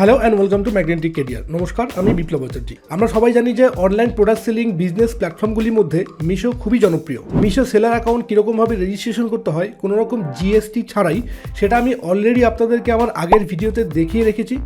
Hello and welcome to magnetic career. নমস্কার, আমি বিপ্লব আচার্যী। আমরা সবাই জানি যে অনলাইন প্রোডাক্ট সেলিং বিজনেস প্ল্যাটফর্মগুলির মধ্যে মিশো খুবই জনপ্রিয়। মিশো সেলার অ্যাকাউন্ট কীরকমভাবে রেজিস্ট্রেশন করতে হয় কোনো রকম জিএসটি ছাড়াই, সেটা আমি অলরেডি আপনাদেরকে আমার আগের ভিডিওতে দেখিয়ে রেখেছি।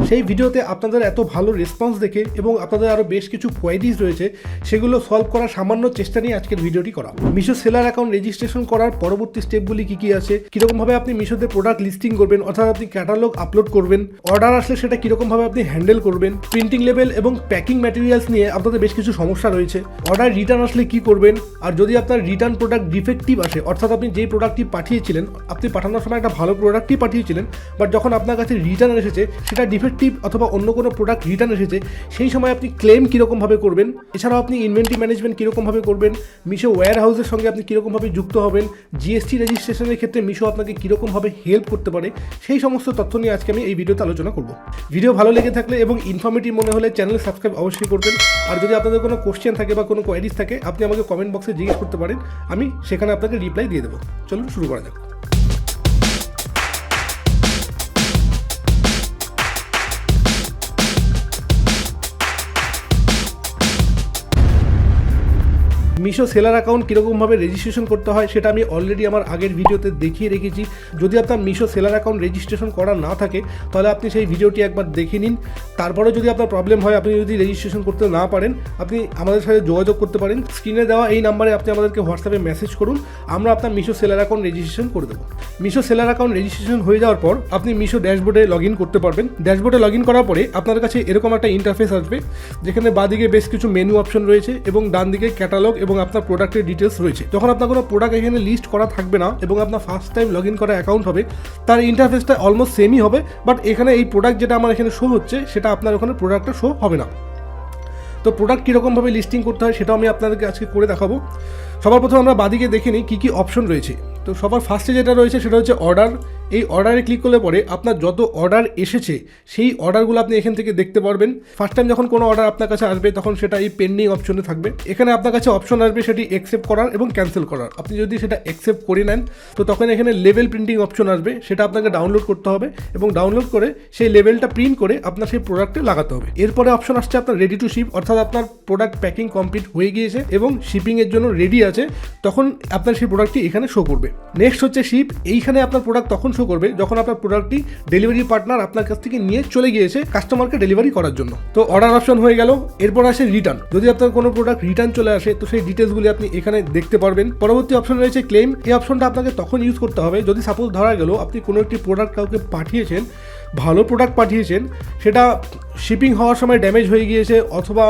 সেই ভিডিওতে আপনাদের এত ভালো রেসপন্স দেখে এবং আপনাদের আরও বেশ কিছু কোয়ারিজ রয়েছে, সেগুলো সলভ করার সামান্য চেষ্টা নিয়ে আজকের ভিডিওটি করা। মিশো সেলার অ্যাকাউন্ট রেজিস্ট্রেশন করার পরবর্তী স্টেপগুলি কী কী আছে, কীরকমভাবে আপনি মিশোতে প্রোডাক্ট লিস্টিং করবেন, অর্থাৎ আপনি ক্যাটালগ আপলোড করবেন, অর্ডার আসলে সেটা কীরকমভাবে আপনি হ্যান্ডেল করবেন, প্রিন্টিং লেভেল এবং প্যাকিং ম্যাটেরিয়ালস নিয়ে আপনাদের বেশ কিছু সমস্যা রয়েছে, অর্ডার রিটার্ন আসলে কী করবেন, আর যদি আপনার রিটার্ন প্রোডাক্ট ডিফেক্টিভ আসে, অর্থাৎ আপনি যেই প্রোডাক্টটি পাঠিয়েছিলেন, আপনি পাঠানোর সময় একটা ভালো প্রোডাক্টই পাঠিয়েছিলেন, বাট যখন আপনার কাছে রিটার্ন এসেছে সেটা ডিফেক্টিভ অথবা অন্য কোনো প্রোডাক্ট রিটার্ন এসেছে, সেই সময় আপনি ক্লেম কীরকমভাবে করবেন, এছাড়াও আপনি ইনভেন্টরি ম্যানেজমেন্ট কীরকমভাবে করবেন, মিশো ওয়্যার হাউসের সঙ্গে আপনি কীরকমভাবে যুক্ত হবেন, জিএসটি রেজিস্ট্রেশনের ক্ষেত্রে মিশো আপনাকে কীরকমভাবে হেল্প করতে পারে, সেই সমস্ত তথ্য নিয়ে আজকে আমি এই ভিডিওতে আলোচনা করব। ভিডিও ভালো লেগে থাকলে এবং ইনফরমেটিভ মনে হলে চ্যানেল সাবস্ক্রাইব অবশ্যই করবেন। আর যদি আপনাদের কোনো কোশ্চেন থাকে বা কোনো কোয়ারিজ থাকে, আপনি আমাকে কমেন্ট বক্সে জিজ্ঞেস করতে পারেন, আমি সেখানে আপনাকে রিপ্লাই দিয়ে দেবো। চলুন শুরু করা যাক। মিশো সেলার অ্যাকাউন্ট কীরকমভাবে রেজিস্ট্রেশন করতে হয় সেটা আমি অলরেডি আমার আগের ভিডিওতে দেখিয়ে রেখেছি। যদি আপনার মিশো সেলার অ্যাকাউন্ট রেজিস্ট্রেশন করা না থাকে, তাহলে আপনি সেই ভিডিওটি একবার দেখে নিন। তারপরে যদি আপনার প্রবলেম হয়, আপনি যদি রেজিস্ট্রেশন করতে না পারেন, আপনি আমাদের সাথে যোগাযোগ করতে পারেন। স্ক্রিনে দেওয়া এই নাম্বারে আপনি আমাদেরকে হোয়াটসঅ্যাপে মেসেজ করুন, আমরা আপনার মিশো সেলার অ্যাকাউন্ট রেজিস্ট্রেশন করে দেবো। মিশো সেলার অ্যাকাউন্ট রেজিস্ট্রেশন হয়ে যাওয়ার পর আপনি মিশো ড্যাশবোর্ডে লগ ইন করতে পারবেন। ড্যাশবোর্ডে লগ ইন করার পরে আপনার কাছে এরকম একটা ইন্টারফেস আসবে, যেখানে বাঁদিকে বেশ কিছু মেনু অপশন রয়েছে এবং ডান দিকে ক্যাটালগ এবং আপনার প্রোডাক্টের ডিটেলস রয়েছে। যখন আপনার কোনো প্রোডাক্ট এখানে লিস্ট করা থাকবে না এবং আপনার ফার্স্ট টাইম লগ ইন করা অ্যাকাউন্ট হবে, তার ইন্টারফেসটা অলমোস্ট সেমই হবে, বাট এখানে এই প্রোডাক্ট যেটা আমার এখানে শো হচ্ছে, সেটা আপনার ওখানে প্রোডাক্টটা শো হবে না। তো প্রোডাক্ট কীরকমভাবে লিস্টিং করতে হয় সেটাও আমি আপনাদেরকে আজকে করে দেখাবো। সবার প্রথমে আমরা বাঁদিকে দেখে নিই কী কী অপশন রয়েছে। তো সবার ফার্স্টে যেটা রয়েছে সেটা হচ্ছে অর্ডার। এই অর্ডারে ক্লিক করলে পরে আপনার যত অর্ডার এসেছে সেই অর্ডারগুলো আপনি এখান থেকে দেখতে পারবেন। ফার্স্ট টাইম যখন কোনো অর্ডার আপনার কাছে আসবে, তখন সেটা এই পেন্ডিং অপশনে থাকবে। এখানে আপনার কাছে অপশন আসবে সেটি অ্যাকসেপ্ট করার এবং ক্যান্সেল করার। আপনি যদি সেটা অ্যাকসেপ্ট করে নেন, তো তখন এখানে লেভেল প্রিন্টিং অপশন আসবে, সেটা আপনাকে ডাউনলোড করতে হবে এবং ডাউনলোড করে সেই লেভেলটা প্রিন্ট করে আপনার সেই প্রোডাক্টে লাগাতে হবে। এরপরে অপশন আসছে আপনার রেডি টু শিপ, অর্থাৎ আপনার প্রোডাক্ট প্যাকিং কমপ্লিট হয়ে গিয়েছে এবং শিপিংয়ের জন্য রেডি আছে, তখন আপনার সেই প্রোডাক্টটি এখানে শো করবে। নেক্সট হচ্ছে শিপ। এইখানে আপনার প্রোডাক্ট তখন শো করবে যখন আপনার প্রোডাক্টটি ডেলিভারি পার্টনার আপনার কাছ থেকে নিয়ে চলে গিয়েছে কাস্টমারকে ডেলিভারি করার জন্য। তো অর্ডার অপশন হয়ে গেল। এরপর আসে রিটার্ন। যদি আপনার কোনো প্রোডাক্ট রিটার্ন চলে আসে, তো সেই ডিটেলসগুলি আপনি এখানে দেখতে পারবেন। পরবর্তী অপশন রয়েছে ক্লেম। এই অপশনটা আপনাকে তখন ইউজ করতে হবে যদি সাপোজ ধরা গেল আপনি কোনো একটি প্রোডাক্ট কাউকে পাঠিয়েছেন, ভালো প্রোডাক্ট পাঠিয়েছেন, সেটা শিপিং হওয়ার সময় ড্যামেজ হয়ে গিয়েছে অথবা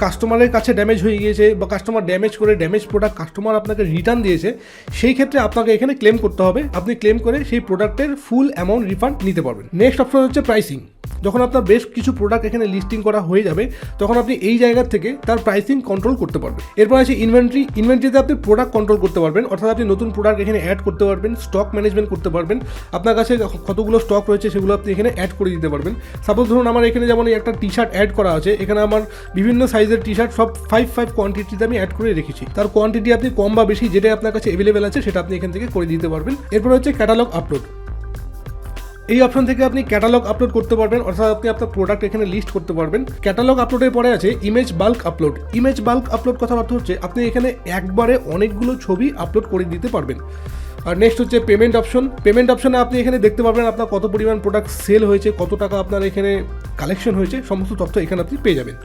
কাস্টমারের কাছে ড্যামেজ হয়ে গিয়েছে বা কাস্টমার ড্যামেজ করে ড্যামেজ প্রোডাক্ট কাস্টমার আপনাকে রিটার্ন দিয়েছে, সেই ক্ষেত্রে আপনাকে এখানে ক্লেম করতে হবে। আপনি ক্লেম করে সেই প্রোডাক্টের ফুল অ্যামাউন্ট রিফান্ড নিতে পারবেন। নেক্সট অপশন হচ্ছে প্রাইসিং। যখন আপনার বেশ কিছু প্রোডাক্ট এখানে লিস্টিং করা হয়ে যাবে, তখন আপনি এই জায়গা থেকে তার প্রাইসিং কন্ট্রোল করতে পারবেন। এরপর আছে ইনভেন্টরি। ইনভেন্টরিতে আপনি প্রোডাক্ট কন্ট্রোল করতে পারবেন, অর্থাৎ আপনি নতুন প্রোডাক্ট এখানে অ্যাড করতে পারবেন, স্টক ম্যানেজমেন্ট করতে পারবেন। আপনার কাছে কতগুলো স্টক রয়েছে সেগুলো আপনি এখানে অ্যাড করে দিতে পারবেন। সাপোজ ধরুন আমার এখানে যেমন একটা টি শার্ট অ্যাড করা আছে, এখানে আমার বিভিন্ন সাইজের টি শার্ট সব 5 কোয়ান্টিটিতে আমি অ্যাড করে রেখেছি। তার কোয়ান্টিটি আপনি কম বা বেশি যেটা আপনার কাছে অ্যাভেলেবেল আছে সেটা আপনি এখান থেকে করে দিতে পারবেন। এরপর হচ্ছে ক্যাটালগ আপলোড। এই অপশন থেকে আপনি ক্যাটালগ আপলোড করতে পারবেন, অর্থাৎ আপনি আপনার প্রোডাক্ট এখানে লিস্ট করতে পারবেন। ক্যাটালগ আপলোডের পরে আছে image bulk upload. Image bulk upload কথার অর্থ হচ্ছে আপনি এখানে একবারে অনেকগুলো ছবি আপলোড করে দিতে পারবেন। আর নেক্সট হচ্ছে পেমেন্ট অপশন। পেমেন্ট অপশনে আপনি এখানে দেখতে পারবেন আপনার কত পরিমাণ প্রোডাক্ট সেল হয়েছে, কত টাকা আপনার এখানে কালেকশন হয়েছে, সমস্ত তথ্য এখানে আপনি পেয়ে যাবেন।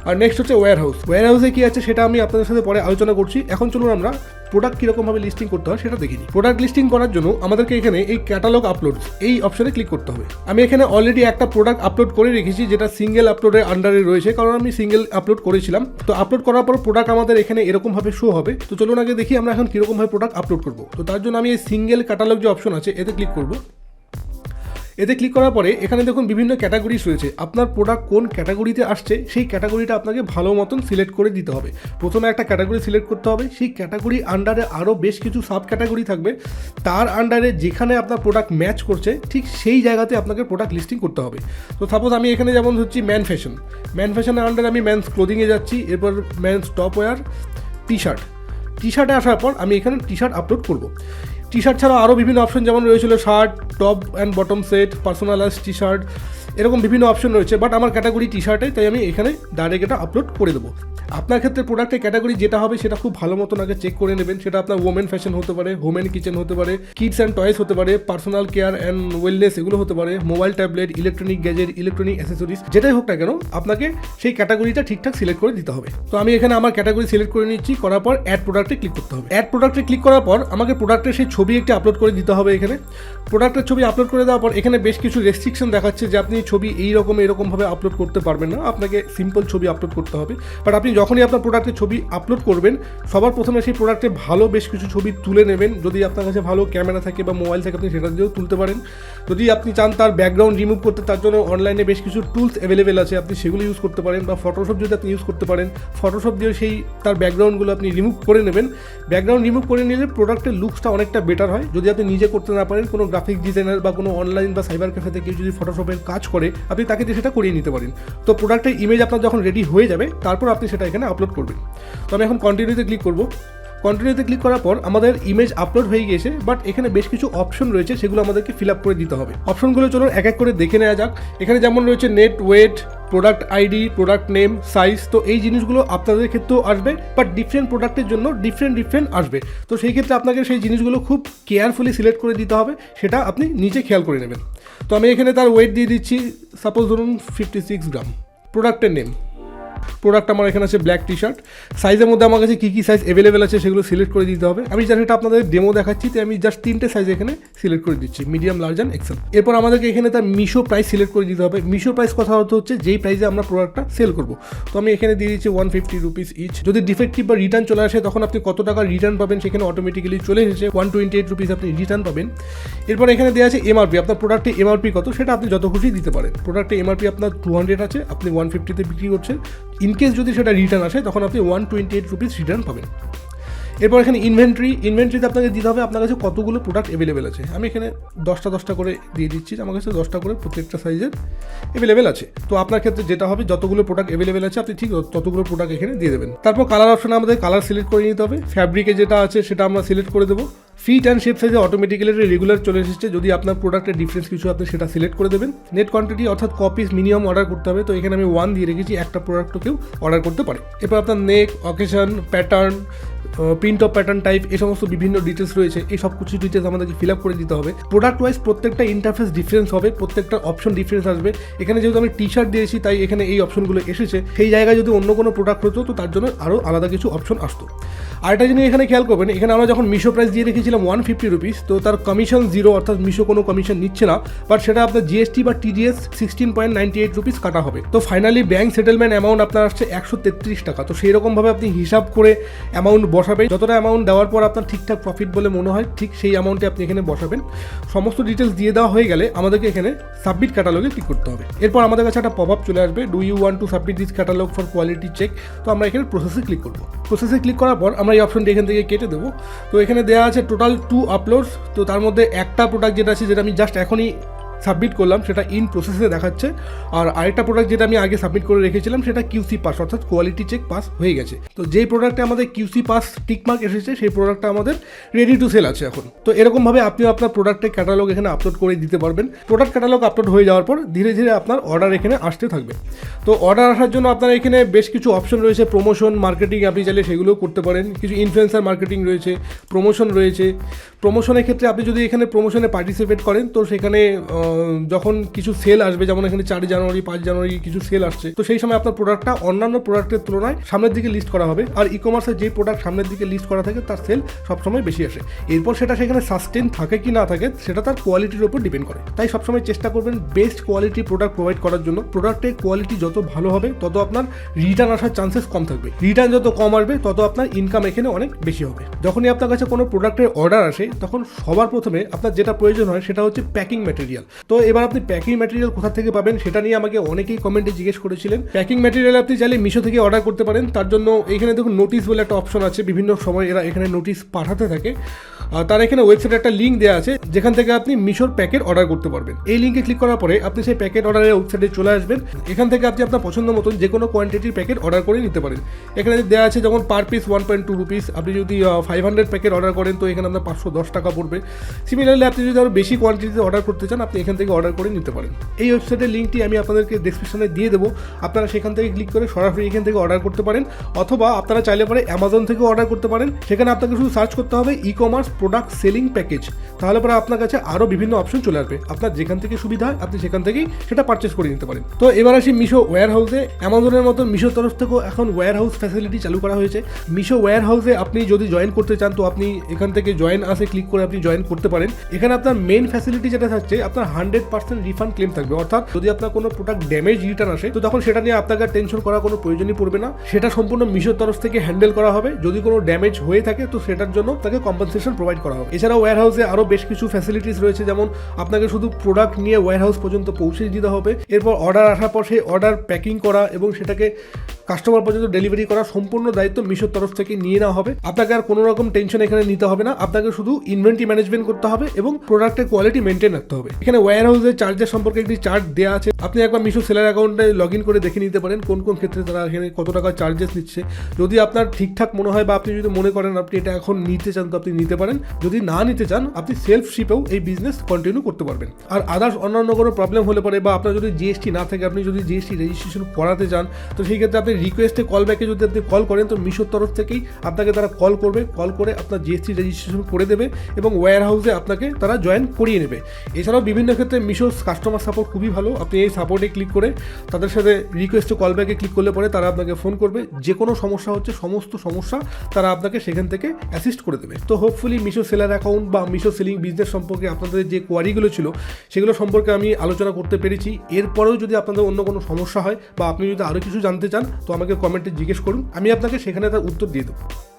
আর নেক্সট হচ্ছে ওয়্যার হাউস। ওয়্যার হাউসে কী আছে সেটা আমি আপনাদের সাথে পরে আলোচনা করছি। এখন চলুন আমরা প্রোডাক্ট কীরকমভাবে লিস্টিং করতে হয় সেটা দেখিনি। প্রোডাক্ট লিস্টিং করার জন্য আমাদেরকে এখানে এই ক্যাটালগ আপলোড এই অপশনে ক্লিক করতে হবে। আমি এখানে অলরেডি একটা প্রোডাক্ট আপলোড করে রেখেছি, যেটা সিঙ্গেল আপলোডের আন্ডারে রয়েছে, কারণ আমি সিঙ্গেল আপলোড করেছিলাম। তো আপলোড করার পর প্রোডাক্ট আমাদের এখানে এরকমভাবে শো হবে। তো চলুন আগে দেখি আমরা এখন কীরকমভাবে প্রোডাক্ট আপলোড করবো। তো তার জন্য আমি এই সিঙ্গেল ক্যাটালগ যে অপশন আছে এতে ক্লিক করবো। এতে ক্লিক করার পরে এখানে দেখুন বিভিন্ন ক্যাটাগরিজ রয়েছে। আপনার প্রোডাক্ট কোন ক্যাটাগরিতে আসছে সেই ক্যাটাগরিটা আপনাকে ভালো মতন সিলেক্ট করে দিতে হবে। প্রথমে একটা ক্যাটাগরি সিলেক্ট করতে হবে, সেই ক্যাটাগরি আন্ডারে আরও বেশ কিছু সাব ক্যাটাগরি থাকবে, তার আন্ডারে যেখানে আপনার প্রোডাক্ট ম্যাচ করছে ঠিক সেই জায়গাতে আপনাকে প্রোডাক্ট লিস্টিং করতে হবে। তো সাপোজ আমি এখানে যেমন হচ্ছি ম্যান ফ্যাশন। ম্যান ফ্যাশনের আন্ডারে আমি ম্যানস ক্লোদিংয়ে যাচ্ছি, এরপর ম্যানস টপ ওয়্যার, টি শার্টে আসার পর আমি এখানে টি শার্ট আপলোড করবো। টি শার্ট ছাড়াও আরও বিভিন্ন অপশন যেমন রয়েছিল shirt, top and bottom set, personalize T shirt, এরকম বিভিন্ন অপশন রয়েছে, বাট আমার ক্যাটাগরি টি শার্টে, তাই আমি এখানে ডাইরেক্ট এটা আপলোড করে দেবো। আপনার ক্ষেত্রে প্রোডাক্টের ক্যাটাগরি যেটা হবে সেটা খুব ভালো মতন আগে চেক করে নেবেন। সেটা আপনার ওমেন ফ্যাশন হতে পারে, হোম অ্যান্ড কিচেন হতে পারে, কিডস অ্যান্ড টয়েস হতে পারে, পার্সোনাল কেয়ার অ্যান্ড ওয়েলনেস এগুলো হতে পারে, mobile tablet, electronic gadget, electronic accessories, যেটাই হোক না কেন আপনাকে সেই ক্যাটাগরিটা ঠিকঠাক সিলেক্ট করে দিতে হবে। তো আমি এখানে আমার ক্যাটাগরি সিলেক্ট করে নিচ্ছি, করার পর অ্যাড প্রোডাক্টে ক্লিক করতে হবে। অ্যাড প্রোডাক্টে ক্লিক করার পর আমাকে প্রোডাক্টের সেই ছবি একটি আপলোড করে দিতে হবে। এখানে প্রোডাক্টের ছবি আপলোড করে দেওয়ার পর এখানে বেশ কিছু রেস্ট্রিকশন দেখাচ্ছে যে আপনি ছবি এরকমভাবে আপলোড করতে পারবেন না, আপনাকে সিম্পল ছবি আপলোড করতে হবে। বাট আপনি যখনই আপনার প্রোডাক্টের ছবি আপলোড করবেন, সবার প্রথমে সেই প্রোডাক্টে ভালো বেশ কিছু ছবি তুলে নেবেন। যদি আপনার কাছে ভালো ক্যামেরা থাকে বা মোবাইল থাকে আপনি সেটা দিয়েও তুলতে পারেন। যদি আপনি চান তার ব্যাকগ্রাউন্ড রিমুভ করতে, তার জন্য অনলাইনে বেশ কিছু টুলস অ্যাভেলেবেল আছে, আপনি সেগুলো ইউজ করতে পারেন। বা ফটোশপ যদি আপনি ইউজ করতে পারেন, ফটোশপ দিয়ে সেই তার ব্যাকগ্রাউন্ডগুলো আপনি রিমুভ করে নেবেন। ব্যাকগ্রাউন্ড রিমুভ করে নিলে প্রোডাক্টের লুকসটা অনেকটা বেটার হয়। যদি আপনি নিজে করতে না পারেন, কোনো গ্রাফিক ডিজাইনার বা কোনো অনলাইন বা সাইবার ক্যাফে থেকে যদি ফটোশপের কাজ করে, আপনি তাকে দিয়ে সেটা করিয়ে নিতে পারেন। তো প্রোডাক্টের ইমেজ আপনার যখন রেডি হয়ে যাবে, তারপর আপনি সেটা এখানে আপলোড করবেন। তো আমি এখন কন্টিনিউতে ক্লিক করব। কন্টিনিউতে ক্লিক করার পর আমাদের ইমেজ আপলোড হয়ে গিয়েছে, বাট এখানে বেশ কিছু অপশন রয়েছে, সেগুলো আমাদেরকে ফিল আপ করে দিতে হবে। অপশনগুলো চলুন এক এক করে দেখে নেওয়া যাক। এখানে যেমন রয়েছে net weight, product ID, product name, size. তো এই জিনিসগুলো আপনাদের ক্ষেত্রেও আসবে, বাট ডিফারেন্ট প্রোডাক্টের জন্য ডিফারেন্ট আসবে। তো সেই ক্ষেত্রে আপনাকে সেই জিনিসগুলো খুব কেয়ারফুলি সিলেক্ট করে দিতে হবে, সেটা আপনি নিজে খেয়াল করে নেবেন। তো আমি এখানে তার ওয়েট দিয়ে দিচ্ছি, সাপোজ ধরুন 56 গ্রাম। প্রোডাক্টের নেম, প্রোডাক্ট আমার এখানে আছে ব্ল্যাক টি শার্ট। সাইজের মধ্যে আমার কাছে কী কী সাইজ অ্যাভেলেবেল আছে সেগুলো সিলেক্ট করে দিতে হবে। আমি জানি এটা আপনাদের ডেমো দেখাচ্ছি, তো আমি জাস্ট 3টে সাইজ এখানে সিলেক্ট করে দিচ্ছি, মিডিয়াম, লার্জ অ্যান্ড এক্সেল। এরপর আমাদেরকে এখানে তার মিশো প্রাইস সিলেক্ট করে দিতে হবে। মিশো প্রাইস কথা হচ্ছে যেই প্রাইসে আমরা প্রোডাক্টটা সেল করবো। তো আমি এখানে দিয়ে দিচ্ছি 150 রুপিস ইচ। যদি ডিফেক্টিভ বা রিটার্ন চলে আসে তখন আপনি কত টাকা রিটার্ন পাবেন সেখানে অটোমেটিক্যালি চলে এসেছে, 128 রুপিস আপনি রিটার্ন পাবেন। এরপর এখানে দেওয়া আছে এমআরপি, আপনার প্রোডাক্টে এমআরপি কত সেটা আপনি যত খুশি দিতে পারেন। প্রোডাক্টে এমআরপি আপনার 200 আছে, আপনি 150-তে বিক্রি করছেন। ইনকেস যদি সেটা রিটার্ন আসে তখন আপনি 128 রুপিস রিটার্ন পাবেন। এরপর এখানে ইনভেন্টরিতে আপনাকে দিতে হবে আপনার কাছে কতগুলো প্রোডাক্ট অ্যাভেলেবেল আছে। আমি এখানে 10টা করে দিয়ে দিচ্ছি, আমার কাছে 10টা করে প্রত্যেকটা সাইজের অ্যাভেলেবেল আছে। তো আপনার ক্ষেত্রে যেটা হবে, যতগুলো প্রোডাক্ট অ্যাভেলেবেল আছে আপনি ঠিক ততগুলো প্রোডাক্ট এখানে দিয়ে দেবেন। তারপর কালার অপশনে আমাদের কালার সিলেক্ট করে নিতে হবে। ফ্যাব্রিকে যেটা আছে সেটা আমরা সিলেক্ট করে দেবো। ফিট অ্যান্ড শেপ সাইজে অটোমেটিক্যালি রেগুলার চলে এসেছে। যদি আপনার প্রোডাক্টের ডিফারেন্স কিছু আপনি সেটা সিলেক্ট করে দেবেন। নেট কোয়ান্টিটি অর্থাৎ কপিস মিনিমাম অর্ডার করতে হবে। তো এখানে আমি 1 দিয়ে রেখেছি, একটা প্রোডাক্টও কেউ অর্ডার করতে পারে। এরপর আপনার neck, occasion, pattern, print of pattern type, এই সমস্ত বিভিন্ন ডিটেলস রয়েছে। এই সব কিছু ডিটেলস আমাদেরকে ফিল আপ করে দিতে হবে। প্রোডাক্ট ওয়াইজ প্রত্যেকটা ইন্টারফেস ডিফারেন্স হবে, প্রত্যেকটা অপশন ডিফারেন্স আসবে। এখানে যেহেতু আমি টি শার্ট দিয়েছি তাই এখানে এই অপশনগুলো এসেছে। সেই জায়গায় যদি অন্য কোনো প্রোডাক্ট হতো তো তার জন্য আরও আলাদা কিছু অপশন আসতো। আরেকটা জিনিস এখানে খেয়াল করবেন, এখানে আমরা যখন মিশো প্রাইস দিয়ে রেখেছিলাম 150 রুপিস, তো তার কমিশন 0, অর্থাৎ মিশো কোনো কমিশন নিচ্ছে না। বাট সেটা আপনার জিএসটি বা টিডিএস 16.98 রুপিস কাটা হবে। তো ফাইনালি ব্যাঙ্ক সেটেলমেন্ট অ্যামাউন্ট আপনার আসছে 133 টাকা। তো সেই রকমভাবে আপনি হিসাব করে অ্যামাউন্ট বসাবেন। যতটা অ্যামাউন্ট দেওয়ার পর আপনার ঠিকঠাক প্রফিট বলে মনে হয়, ঠিক সেই অ্যামাউন্টে আপনি এখানে বসাবেন। সমস্ত ডিটেলস দিয়ে দেওয়া হয়ে গেলে আমাদেরকে এখানে সাবমিট ক্যাটালগে ক্লিক করতে হবে। এরপর আমাদের কাছে একটা পপআপ চলে আসবে, do you want to submit this catalogue for quality check. তো আমরা এখানে প্রসেসে ক্লিক করবো। প্রসেসে ক্লিক করার পর আমরা এই অপশনটি এখান থেকে কেটে দেবো। তো এখানে দেওয়া আছে টোটাল 2 আপলোডস। তো তার মধ্যে একটা প্রোডাক্ট যেটা আছে, যেটা আমি জাস্ট এখনই সাবমিট করলাম, সেটা ইন প্রসেসে দেখাচ্ছে। আর আরেকটা প্রোডাক্ট যেটা আমি আগে সাবমিট করে রেখেছিলাম সেটা কিউসি পাস, অর্থাৎ কোয়ালিটি চেক পাস হয়ে গেছে। তো যেই প্রোডাক্টে আমাদের কিউসি পাস টিকমার্ক এসেছে সেই প্রোডাক্টটা আমাদের রেডি টু সেল আছে এখন। তো এরকমভাবে আপনিও আপনার প্রোডাক্টের ক্যাটালগ এখানে আপলোড করে দিতে পারবেন। প্রোডাক্ট ক্যাটালগ আপলোড হয়ে যাওয়ার পর ধীরে ধীরে আপনার অর্ডার এখানে আসতে থাকবে। তো অর্ডার আসার জন্য আপনার এখানে বেশ কিছু অপশন রয়েছে। প্রমোশন, মার্কেটিং আপনি চাইলে সেগুলোও করতে পারেন। কিছু ইনফ্লুয়েন্সার মার্কেটিং রয়েছে, প্রমোশন রয়েছে। প্রমোশনের ক্ষেত্রে আপনি যদি এখানে প্রমোশনে পার্টিসিপেট করেন তো সেখানে যখন কিছু সেল আসবে, যেমন এখানে 4 জানুয়ারি 5 জানুয়ারি কিছু সেল আসছে, তো সেই সময় আপনার প্রোডাক্টটা অন্যান্য প্রোডাক্টের তুলনায় সামনের দিকে লিস্ট করা হবে। আর ই কমার্সের যে প্রোডাক্ট সামনের দিকে লিস্ট করা থাকে তার সেল সবসময় বেশি আসে। এরপর সেটা সেখানে সাস্টেন থাকে কি না থাকে সেটা তার কোয়ালিটির উপর ডিপেন্ড করে। তাই সবসময় চেষ্টা করবেন বেস্ট কোয়ালিটির প্রোডাক্ট প্রোভাইড করার জন্য। প্রোডাক্টের কোয়ালিটি যত ভালো হবে তত আপনার রিটার্ন আসার চান্সেস কম থাকবে। রিটার্ন যত কম আসবে তত আপনার ইনকাম এখানে অনেক বেশি হবে। যখনই আপনার কাছে কোনো প্রোডাক্টের অর্ডার আসে তখন সবার প্রথমে আপনার যেটা প্রয়োজন হয় সেটা হচ্ছে প্যাকিং ম্যাটেরিয়াল। তো এবার আপনি প্যাকিং ম্যাটেরিয়াল কোথা থেকে পাবেন সেটা নিয়ে আমাকে অনেকেই কমেন্টে জিজ্ঞেস করেছিলেন। প্যাকিং ম্যাটেরিয়াল আপনি চাইলে মিশো থেকে অর্ডার করতে পারেন। তার জন্য এখানে দেখুন নোটিশ বলে একটা অপশন আছে। বিভিন্ন সময় এরা এখানে নোটিশ পাঠাতে থাকে। তার এখানে ওয়েবসাইটে একটা লিঙ্ক দেওয়া আছে যেখান থেকে আপনি মিশোর প্যাকেট অর্ডার করতে পারবেন। এই লিঙ্কে ক্লিক করার পরে আপনি সেই প্যাকেট অর্ডারের ওয়েবসাইটে চলে আসবেন। এখান থেকে আপনি আপনার পছন্দ মতন যে কোনো কোয়ান্টিটির প্যাকেট অর্ডার করে নিতে পারেন। এখানে দেওয়া আছে যেমন পার পিস 1.2 রুপিস। আপনি যদি 500 প্যাকেট অর্ডার করেন তো এখানে আপনার 510 টাকা পড়বে। সিমিলারলি আপনি যদি আরও বেশি কোয়ান্টিটিতে অর্ডার করতে চান আপনি এখান সেখান থেকে অর্ডার করে নিতে পারেন। এই ওয়েবসাইটের লিঙ্কটি আমি আপনাদেরকে ডেসক্রিপশনে দিয়ে দেবো, আপনারা সেখান থেকে ক্লিক করে সরাসরি এখান থেকে অর্ডার করতে পারেন, অথবা আপনারা চাইলে পরে অ্যামাজন থেকে অর্ডার করতে পারেন। সেখানে আপনাকে শুধু সার্চ করতে হবে ই-কমার্স প্রোডাক্ট সেলিং প্যাকেজ, তাহলে পরে আপনার কাছে আরও বিভিন্ন অপশন চলে আসবে। আপনার যেখান থেকে সুবিধা হয় আপনি সেখান থেকেই সেটা পারচেস করে নিতে পারেন। তো এবার আসি মিশো ওয়্যার হাউসে। অ্যামাজনের মতো মিশোর তরফ থেকেও এখন ওয়্যার হাউস ফ্যাসিলিটি চালু করা হয়েছে। মিশো ওয়্যার হাউসে আপনি যদি জয়েন করতে চান তো আপনি এখান থেকে জয়েন আসে ক্লিক করে আপনি জয়েন করতে পারেন। এখানে আপনার মেন ফ্যাসিলিটি যেটা থাকছে, আপনার 100% রিফান্ড ক্লেম থাকবে, অর্থাৎ যদি আপনার কোনো প্রোডাক্ট ড্যামেজ রিটার্ন আসে তো তখন সেটা নিয়ে আপনাকে টেনশন করার কোনো প্রয়োজনই পড়বে না, সেটা সম্পূর্ণ মিশোর তরফ থেকে হ্যান্ডেল করা হবে। যদি কোনো ড্যামেজ হয়ে থাকে তো সেটার জন্য তাকে কম্পেনসেশন প্রোভাইড করা হবে। এছাড়াও ওয়্যার হাউসে আরও বেশ কিছু ফ্যাসিলিটিস রয়েছে, যেমন আপনাকে শুধু প্রোডাক্ট নিয়ে ওয়্যার হাউস পর্যন্ত পৌঁছে দিতে হবে, এরপর অর্ডার আসার পর সেই অর্ডার প্যাকিং করা এবং সেটাকে কাস্টমার পর্যন্ত ডেলিভারি করা সম্পূর্ণ দায়িত্ব মিশোর তরফ থেকে নিয়ে নেওয়া হবে। আপনাকে আর কোনো রকম টেনশন এখানে নিতে হবে না, আপনাকে শুধু ইনভেন্টরি ম্যানেজমেন্ট করতে হবে এবং প্রোডাক্টের কোয়ালিটি মেনটেন রাখতে হবে। এখানে ওয়্যার হাউসের চার্জের সম্পর্কে একটি চার্ট দেওয়া আছে, আপনি একবার মিশো সেলার অ্যাকাউন্টে লগ ইন করে দেখে নিতে পারেন কোন কোন ক্ষেত্রে তারা এখানে কত টাকা চার্জেস নিচ্ছে। যদি আপনার ঠিকঠাক মনে হয় বা আপনি যদি মনে করেন আপনি এটা এখন নিতে চান তো আপনি নিতে পারেন, যদি না নিতে চান আপনি সেলফ শিপেও এই বিজনেস কন্টিনিউ করতে পারবেন। আর আদার্স অন্যান্য কোনো প্রবলেম হলে পরে বা আপনার যদি জিএসটি না থাকে, আপনি যদি জিএসটি রেজিস্ট্রেশন করাতে চান তো সেই ক্ষেত্রে আপনি রিকোয়েস্টে কল ব্যাকে যদি আপনি কল করেন তো মিশোর তরফ থেকেই আপনাকে তারা কল করবে, কল করে আপনার জিএসটি রেজিস্ট্রেশন করে দেবে এবং ওয়্যার হাউসে আপনাকে তারা জয়েন করিয়ে নেবে। এছাড়াও বিভিন্ন ক্ষেত্রে মিশোর কাস্টমার সাপোর্ট খুবই ভালো, আপনি এই সাপোর্টে ক্লিক করে তাদের সাথে রিকোয়েস্টে কল ব্যাকে ক্লিক করলে পরে তারা আপনাকে ফোন করবে, যে কোনো সমস্যা হচ্ছে সমস্ত সমস্যা তারা আপনাকে সেখান থেকে অ্যাসিস্ট করে দেবে। তো হোপফুলি মিশো সেলার অ্যাকাউন্ট বা মিশো সেলিং বিজনেস সম্পর্কে আপনাদের যে কোয়ারিগুলো ছিল সেগুলো সম্পর্কে আমি আলোচনা করতে পেরেছি। এরপরেও যদি আপনাদের অন্য কোনো সমস্যা হয় বা আপনি যদি আরও কিছু জানতে চান তো আমাকে কমেন্টে জিজ্ঞেস করুন, আমি আপনাকে সেখানে তার উত্তর দিয়ে দেবো।